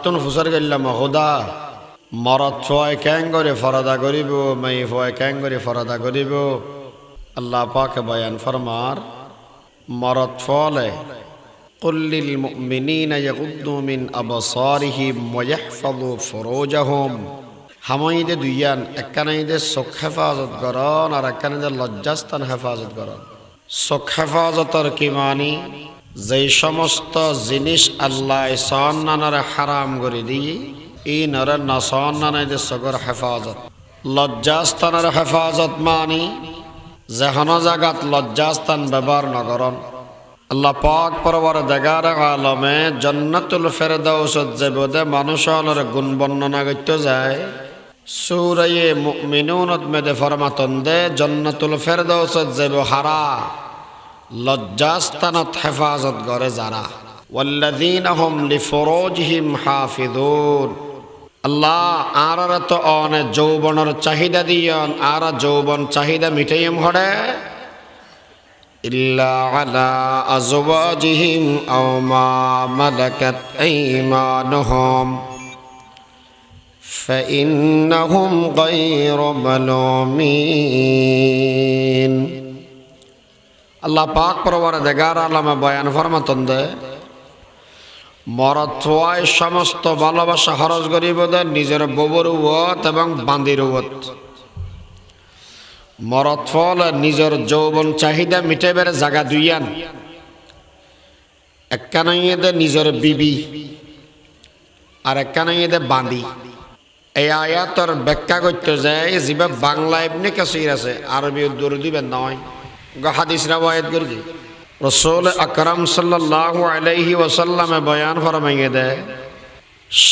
তুন ফুসার গেলাম খোদা মরদ ফয় ক্যাং করে ফরাদা করিব মাই ফয় ক্যাং করে ফরাদা করিব আল্লাহ পাক বয়ান ফরমার মরদ ফলে কুল্লিল মুমিনিনা ইয়াগুদ্দু মিন আবসারিহিম ওয়া ইয়াহফাযু ফুরুজাহুম হামাইদে দুইয়ান একখানাইদে চোখ হেফাজত করন আর একখানাইদে লজ্জাস্থান হেফাজত করন চোখ হেফাজতর কি মানি যেই সমস্ত জিনিস আল্লাহ সন্নানারে হারাম করে দিয়ে এই নরে নসন্নানাইদে চোখের হেফাজত লজ্জাস্থানের হেফাজত মানি যেহন জাগাত লজ্জাস্থান ব্যবহার নকরন আল্লাহ পাক পরওয়ারদিগার আলমে জান্নাতুল ফেরদাউসত যাবদে মানুষের গুণ বর্ণনা করতে যায় সূরা মুমিনুনত মেদে ফরমাতন দে জান্নাতুল ফেরদাউসত যাব হারা লজ্জাস্থানত হেফাজত করে যারা ওয়াল্লাযীনা হুম লিফুরুজিহিম হাফিজুন আল্লাহ আর তো অনে যৌবনের চাহিদা দিয়ন আর যৌবন চাহিদা মিটাইম হড়ে ইল্লা আলা আজওয়াজিহিম আও মা মালাকাত আইমানুহুম ফাইন্নাহুম গায়রু মালুমিন আল্লাহ পাক পরওয়ারদিগার আলমে বয়ান ফরমাতন দে মরদ ফয় সমস্ত ভালোবাসা খরচ করিব দে নিজের বউর উয়ত এবং বান্দির উয়ত মরদ ফল নিজের যৌবন চাহিদা মিটাইবার জায়গা দুইয়ান একখানাইদে নিজের বিবি আর একখানাইদে বান্দি এই আয়াতর ব্যাখ্যা করতে যায় যেবা বাংলা এমনি কাসির আছে আরবি দূর দিবেন নয় হাদিস রাওয়ায়াত করি রাসূল আকরাম সাল্লাল্লাহু আলাইহি ওয়াসাল্লামে বয়ান ফরমাইয়ে দেয়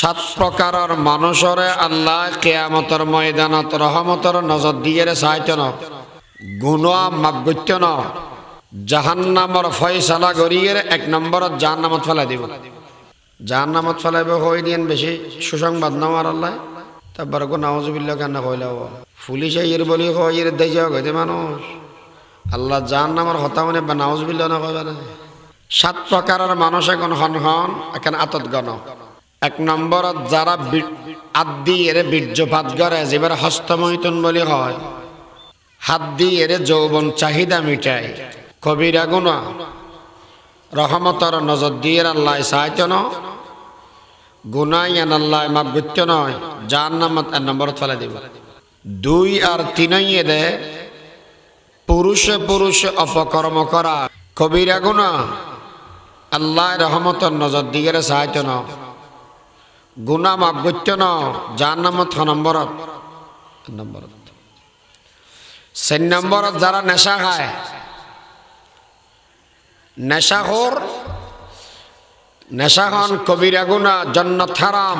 7 প্রকারের মানুষরে আল্লাহ কিয়ামতের ময়দানত রহমতের নজর দিয়ে চাইতে না গুনাহ মাফ করতে না জাহান্নামের ফয়সালা করিয়ে 1 নম্বরত জাহান্নামত ফেলাই দিব জাহান্নামত ফেলাইবে হই দিন বেশি সুসংবাদ না আর আল্লাহ তারপর গো নাউজুবিল্লাহ কেন কইলাও পুলিশে এর বলি কই এর দেই যাও গতে মানুষ আল্লাহ জাহান্নামের হতা মানে নাউজুবিল্লাহ না কইবা না 7 প্রকারের মানুষ এখন হন এখন আতত গণ 1 নম্বরত যারা আদি এর বীর্যপাত করে যেবার হস্তমৈথুন বলি হয় হাত দিয়ে এর যৌবন চাহিদা মিটায় কবিরা গুনাহ রহমতের নজর দিয়ে আল্লাহ চাইতে না গুনাহ আল্লাহ মাফ করতে নয় জাহান্নামত 1 নম্বরত ফেলে দিব 2 আর 3 এদে পুরুষে অপকর্ম করা কবিরা গুনাহ আল্লাহ রহমতের নজর দিয়ে চাইতে না গুনাহ মাফ করতে না জাহান্নামত 6 নম্বরত 4 নম্বরত যারা নেশা খায় নেশাখোর নেশাখন কবিরা গুনাহ জান্নাত হারাম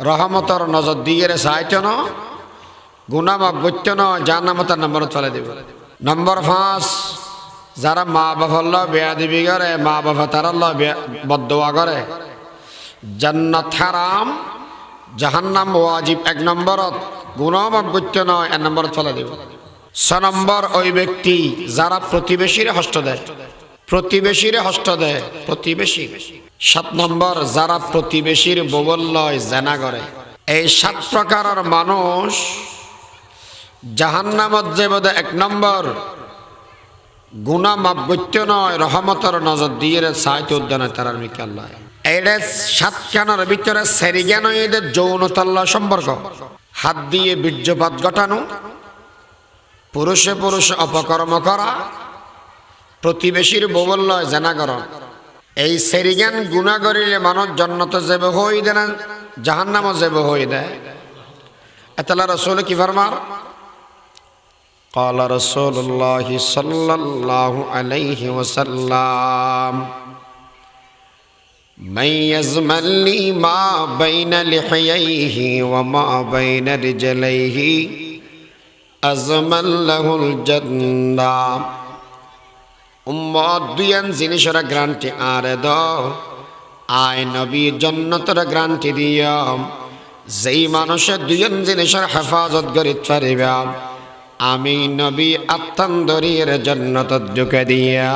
রহমতের নজর দিয়ে চাইতে না গুনাহ মাফ করতে না জাহান্নামত 1 নম্বরত ফেলে দিব নম্বর 5 যারা মা বাবার লগে বেয়াদবি করে মা বাবা তার লগে বদদোয়া করে জান্নাত হারাম জাহান্নাম ওয়াজিব 1 নম্বরত গুনাহ মাফ করতে না 1 নম্বরত ফেলে দিব 6 নম্বর ওই ব্যক্তি যারা প্রতিবেশীর হস্ত দেয় প্রতিবেশী 7 নম্বর যারা প্রতিবেশীর বউর লয় জেনা করে এই 7 প্রকারের মানুষ জাহান্নামত যাবে 1 নম্বর গুনাহ মাফ করতে নয় রহমতের নজর দিয়ে চাইতে উদ্যান তার মিকে আল্লাহ এইটা 7 খানার ভিতরে সেরিগান এদের যৌনতার সম্পর্ক হাত দিয়ে বীর্যপাত ঘটানো পুরুষে অপকর্ম করা প্রতিবেশীর বউর লয় জেনা করা এই সেরিগান গুনাহ করিলে মানুষ জান্নাতে যাবে হই দেয় না জাহান্নামে যাবে হই দেয় এতলা রাসূল কি ফরমার قال رسول الله صلى الله عليه وسلم من يزمن لي ما بين لحييه وما بين رجليه أزمن له الجنة উম্মত দুইয়ান জিনিসের গ্যারান্টি আরে দাও আয় নবী জান্নাতের গ্যারান্টি দিয়াম যেই মানুষের দুইয়ান জিনিসের হেফাজত করিতে পারিবে আমি নবী আত্মান দরিয়ের জান্নাতত ঢুকে দিয়া